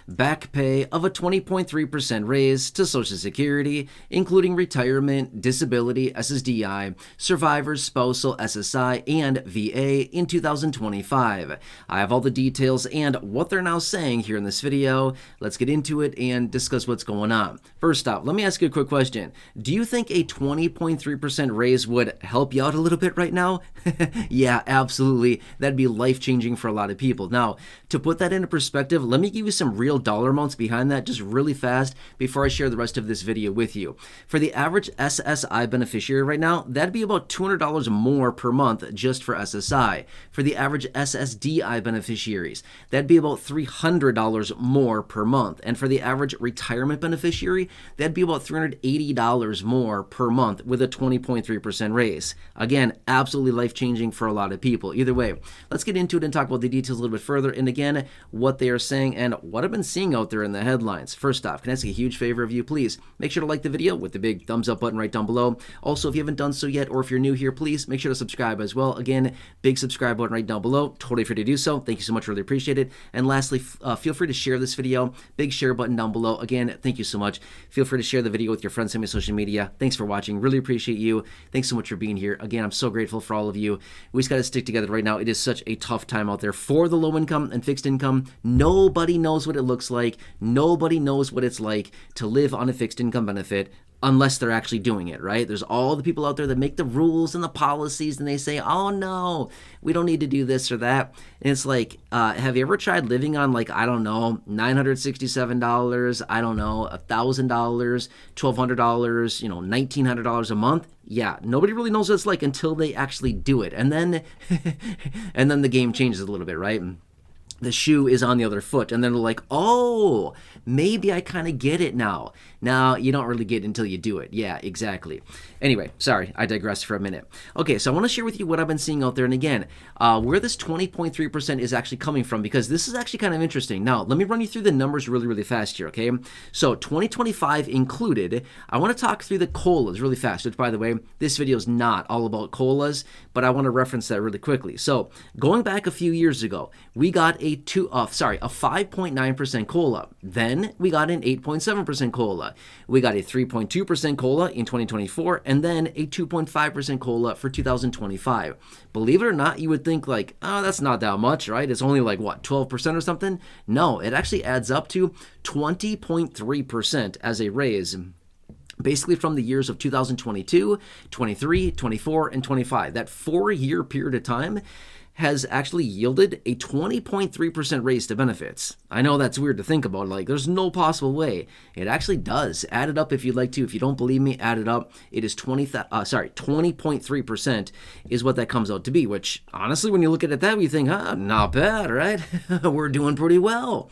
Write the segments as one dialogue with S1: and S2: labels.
S1: Backpay of a 20.3% raise to Social Security, including retirement, disability, SSDI, survivors, spousal, SSI, and VA in 2025. I have all the details and what they're now saying here in this video. Let's get into it and discuss what's going on. First off, let me ask you a quick question. Do you think a 20.3% raise would help you out a little bit right now? Yeah, absolutely. That'd be life-changing for a lot of people. Now, to put that into perspective, let me give you some real dollar amounts behind that just really fast before I share the rest of this video with you. For the average SSI beneficiary right now, that'd be about $200 more per month just for SSI. For the average SSDI beneficiaries, that'd be about $300 more per month. And for the average retirement beneficiary, that'd be about $380 more per month with a 20.3% raise. Again, absolutely life-changing for a lot of people. Either way, let's get into it and talk about the details a little bit further. And again, what they are saying and what I've been seeing out there in the headlines. First off, can I ask a huge favor of you, please? Make sure to like the video with the big thumbs up button right down below. Also, if you haven't done so yet, or if you're new here, please make sure to subscribe as well. Again, big subscribe button right down below. Totally free to do so. Thank you so much. Really appreciate it. And lastly, feel free to share this video. Big share button down below. Again, thank you so much. Feel free to share the video with your friends on your social media. Thanks for watching. Really appreciate you. Thanks so much for being here. Again, I'm so grateful for all of you. We just got to stick together right now. It is such a tough time out there for the low income and fixed income. Nobody knows what it looks like. Nobody knows what it's like to live on a fixed income benefit unless they're actually doing it, right? There's all the people out there that make the rules and the policies and they say, oh no, we don't need to do this or that. And it's like, have you ever tried living on like, I don't know, $967, I don't know, $1,000, $1,200, $1,900 a month? Yeah, nobody really knows what it's like until they actually do it. And then, and then the game changes a little bit, right? The shoe is on the other foot, and then they're like, oh, maybe I kind of get it now. Now, you don't really get it until you do it. Yeah, exactly. Anyway, sorry, I digress for a minute. Okay, so I want to share with you what I've been seeing out there, and again, where this 20.3% is actually coming from, because this is actually kind of interesting. Now, let me run you through the numbers really, really fast here, okay? So 2025 included, I want to talk through the COLAs really fast, which, by the way, this video is not all about COLAs, but I want to reference that really quickly. So going back a few years ago, we got a 5.9% COLA. Then we got an 8.7% COLA. We got a 3.2% COLA in 2024, and then a 2.5% COLA for 2025. Believe it or not, you would think like, oh, that's not that much, right? It's only like, what, 12% or something? No, it actually adds up to 20.3% as a raise. Basically from the years of 2022, 23, 24, and 25. That 4-year period of time has actually yielded a 20.3% raise to benefits. I know that's weird to think about, like there's no possible way. It actually does. Add it up if you'd like to. If you don't believe me, add it up. It is 20.3% is what that comes out to be, which honestly, when you look at it that way, you think, not bad, right? We're doing pretty well.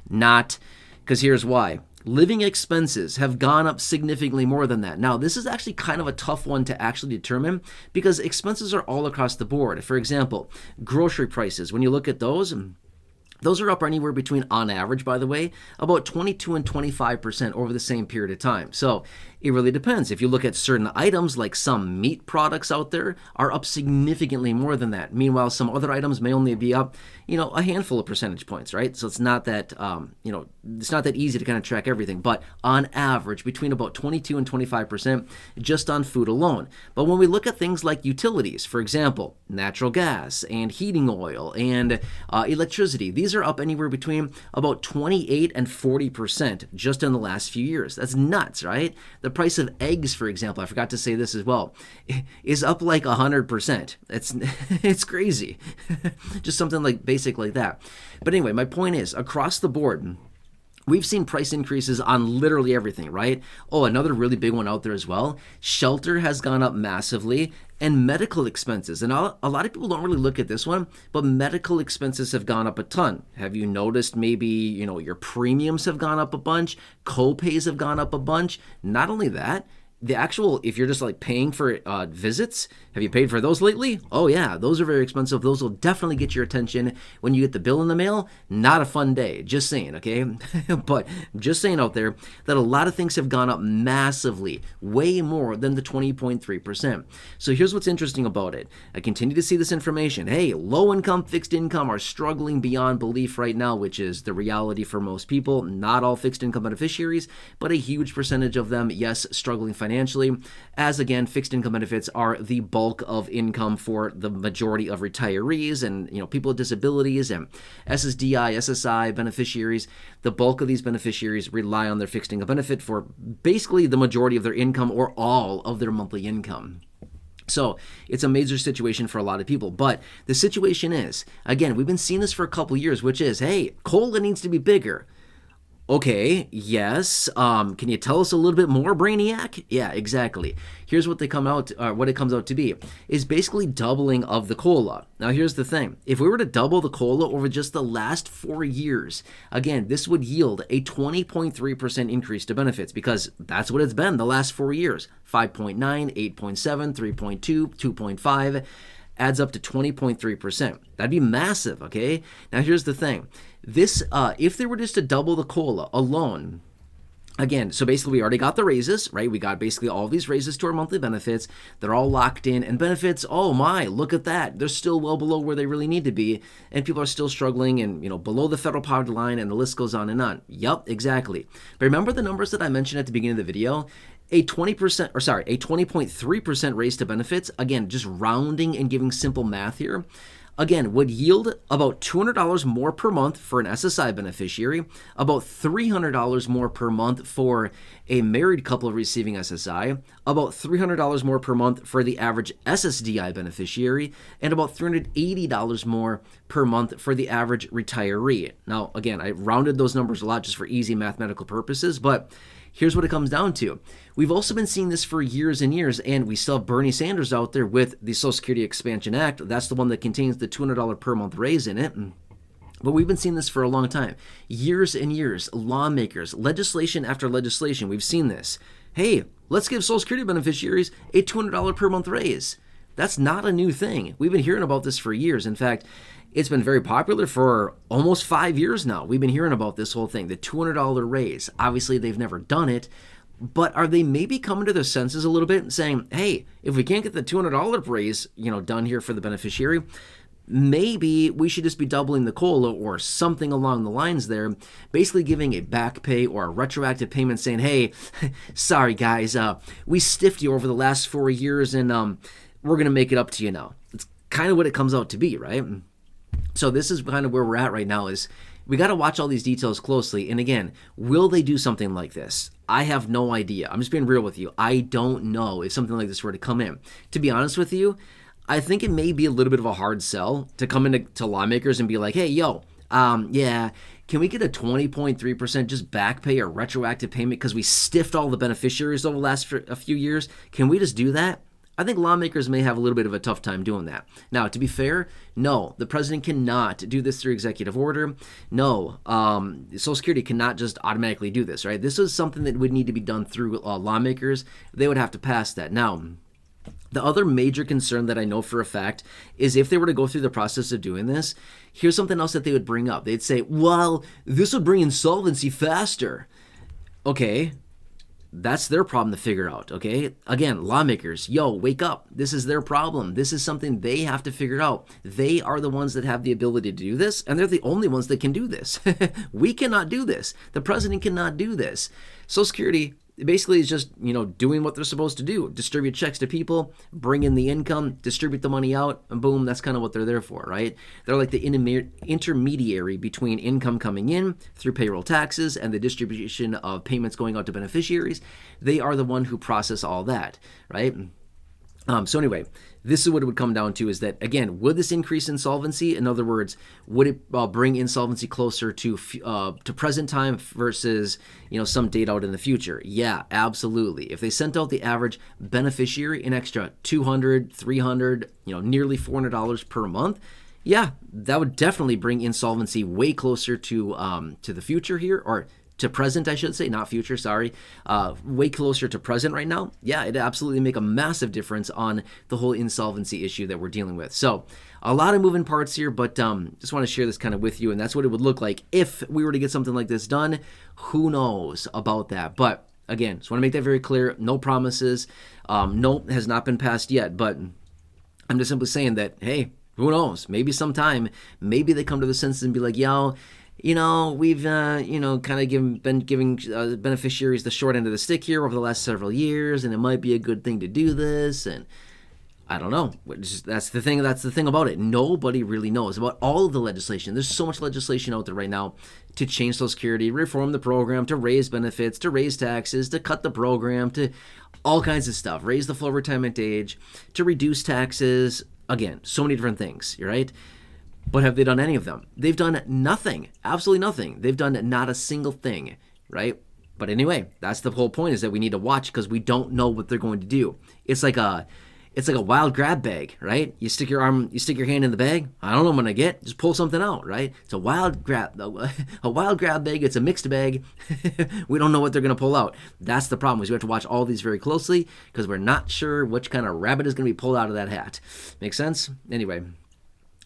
S1: Not, because here's why. Living expenses have gone up significantly more than that. Now, this is actually kind of a tough one to actually determine because expenses are all across the board. For example, grocery prices, when you look at those are up anywhere between, on average, by the way, about 22 and 25% over the same period of time. So it really depends. If you look at certain items, like some meat products out there are up significantly more than that. Meanwhile, some other items may only be up, a handful of percentage points, right? So it's not that, it's not that easy to kind of track everything. But on average, between about 22 and 25% just on food alone. But when we look at things like utilities, for example, natural gas and heating oil and electricity, these are up anywhere between about 28 and 40% just in the last few years. That's nuts, right? The price of eggs, for example, I forgot to say this as well, is up like 100%. It's crazy. Just something like basic like that. But anyway, my point is, across the board, we've seen price increases on literally everything, right? Oh, another really big one out there as well. Shelter has gone up massively, and medical expenses. And a lot of people don't really look at this one, but medical expenses have gone up a ton. Have you noticed maybe, your premiums have gone up a bunch, co-pays have gone up a bunch? Not only that, the actual, if you're just like paying for visits, have you paid for those lately? Oh yeah, those are very expensive. Those will definitely get your attention when you get the bill in the mail. Not a fun day, just saying, okay? But just saying out there that a lot of things have gone up massively, way more than the 20.3%. So here's what's interesting about it. I continue to see this information. Hey, low income, fixed income are struggling beyond belief right now, which is the reality for most people. Not all fixed income beneficiaries, but a huge percentage of them, yes, struggling financially, as again, fixed income benefits are the bulk of income for the majority of retirees and people with disabilities and SSDI, SSI beneficiaries. The bulk of these beneficiaries rely on their fixed income benefit for basically the majority of their income or all of their monthly income. So it's a major situation for a lot of people. But the situation is, again, we've been seeing this for a couple years, which is, hey, COLA needs to be bigger. Okay, yes. Can you tell us a little bit more, Brainiac? Yeah, exactly. Here's what what it comes out to be is basically doubling of the COLA. Now, here's the thing. If we were to double the COLA over just the last 4 years, again, this would yield a 20.3% increase to benefits because that's what it's been the last 4 years. 5.9, 8.7, 3.2, 2.5 adds up to 20.3%. That'd be massive, okay? Now, here's the thing. This, if they were just to double the COLA alone, again, so basically we already got the raises, right? We got basically all these raises to our monthly benefits. They're all locked in. And benefits, oh my, look at that. They're still well below where they really need to be. And people are still struggling and, below the federal poverty line, and the list goes on and on. Yup, exactly. But remember the numbers that I mentioned at the beginning of the video? A 20.3% raise to benefits, again, just rounding and giving simple math here, again, would yield about $200 more per month for an SSI beneficiary, about $300 more per month for a married couple receiving SSI, about $300 more per month for the average SSDI beneficiary, and about $380 more per month for the average retiree. Now, again, I rounded those numbers a lot just for easy mathematical purposes, but here's what it comes down to. We've also been seeing this for years and years, and we still have Bernie Sanders out there with the Social Security Expansion Act. That's the one that contains the $200 per month raise in it. But we've been seeing this for a long time. Years and years, lawmakers, legislation after legislation, we've seen this. Hey, let's give Social Security beneficiaries a $200 per month raise. That's not a new thing. We've been hearing about this for years. In fact, it's been very popular for almost 5 years now. We've been hearing about this whole thing, the $200 raise. Obviously, they've never done it, but are they maybe coming to their senses a little bit and saying, hey, if we can't get the $200 raise, done here for the beneficiary, maybe we should just be doubling the COLA or something along the lines there, basically giving a back pay or a retroactive payment saying, hey, sorry guys, we stiffed you over the last 4 years and we're going to make it up to you now. It's kind of what it comes out to be, right? So this is kind of where we're at right now is we got to watch all these details closely. And again, will they do something like this? I have no idea. I'm just being real with you. I don't know if something like this were to come in. To be honest with you, I think it may be a little bit of a hard sell to come into lawmakers and be like, hey, yo, yeah, can we get a 20.3% just back pay or retroactive payment because we stiffed all the beneficiaries over the last a few years? Can we just do that? I think lawmakers may have a little bit of a tough time doing that. Now, to be fair, no, the president cannot do this through executive order. No, Social Security cannot just automatically do this, right? This is something that would need to be done through lawmakers. They would have to pass that. Now, the other major concern that I know for a fact is if they were to go through the process of doing this, here's something else that they would bring up. They'd say, well, this would bring insolvency faster. Okay. That's their problem to figure out, okay? Again, lawmakers, yo, wake up. This is their problem. This is something they have to figure out. They are the ones that have the ability to do this, and they're the only ones that can do this. We cannot do this. The president cannot do this. Social Security basically is just, doing what they're supposed to do. Distribute checks to people, bring in the income, distribute the money out, and boom, that's kind of what they're there for, right? They're like the intermediary between income coming in through payroll taxes and the distribution of payments going out to beneficiaries. They are the one who process all that, right? So anyway, this is what it would come down to is that, again, would this increase insolvency? In other words, would it bring insolvency closer to present time versus, some date out in the future? Yeah, absolutely. If they sent out the average beneficiary an extra $200, $300, nearly $400 per month, Yeah, that would definitely bring insolvency way closer to the future here, or to present, I should say, not future, sorry. Way closer to present right now. Yeah, it'd absolutely make a massive difference on the whole insolvency issue that we're dealing with. So a lot of moving parts here, but just want to share this kind of with you, and that's what it would look like if we were to get something like this done. Who knows about that? But again, just want to make that very clear. No promises. No, has not been passed yet, but I'm just simply saying that, hey, who knows? Maybe sometime, maybe they come to the senses and be like, yo, we've, kind of been giving beneficiaries the short end of the stick here over the last several years, and it might be a good thing to do this. And I don't know. That's the thing. That's the thing about it. Nobody really knows about all of the legislation. There's so much legislation out there right now to change Social Security, reform the program, to raise benefits, to raise taxes, to cut the program, to all kinds of stuff, raise the full retirement age, to reduce taxes. Again, so many different things, right? But have they done any of them? They've done nothing, absolutely nothing. They've done not a single thing, right? But anyway, that's the whole point, is that we need to watch because we don't know what they're going to do. It's like a wild grab bag, right? You stick your hand in the bag. I don't know what I'm gonna get. Just pull something out, right? It's a wild grab bag. It's a mixed bag. We don't know what they're gonna pull out. That's the problem. Is we have to watch all these very closely because we're not sure which kind of rabbit is gonna be pulled out of that hat. Make sense? Anyway,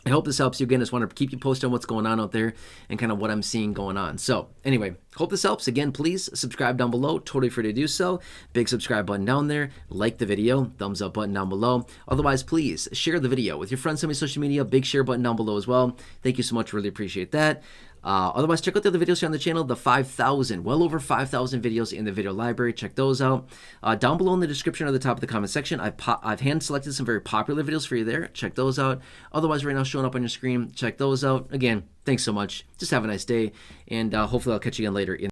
S1: I hope this helps you. Again, I just want to keep you posted on what's going on out there and kind of what I'm seeing going on. So anyway, hope this helps. Again, please subscribe down below. Totally free to do so. Big subscribe button down there. Like the video. Thumbs up button down below. Otherwise, please share the video with your friends on social media. Big share button down below as well. Thank you so much. Really appreciate that. Otherwise, check out the other videos here on the channel, the 5,000, well over 5,000 videos in the video library. Check those out. Down below in the description or the top of the comment section, I've hand-selected some very popular videos for you there. Check those out. Otherwise, right now showing up on your screen, check those out. Again, thanks so much. Just have a nice day, and hopefully I'll catch you again later.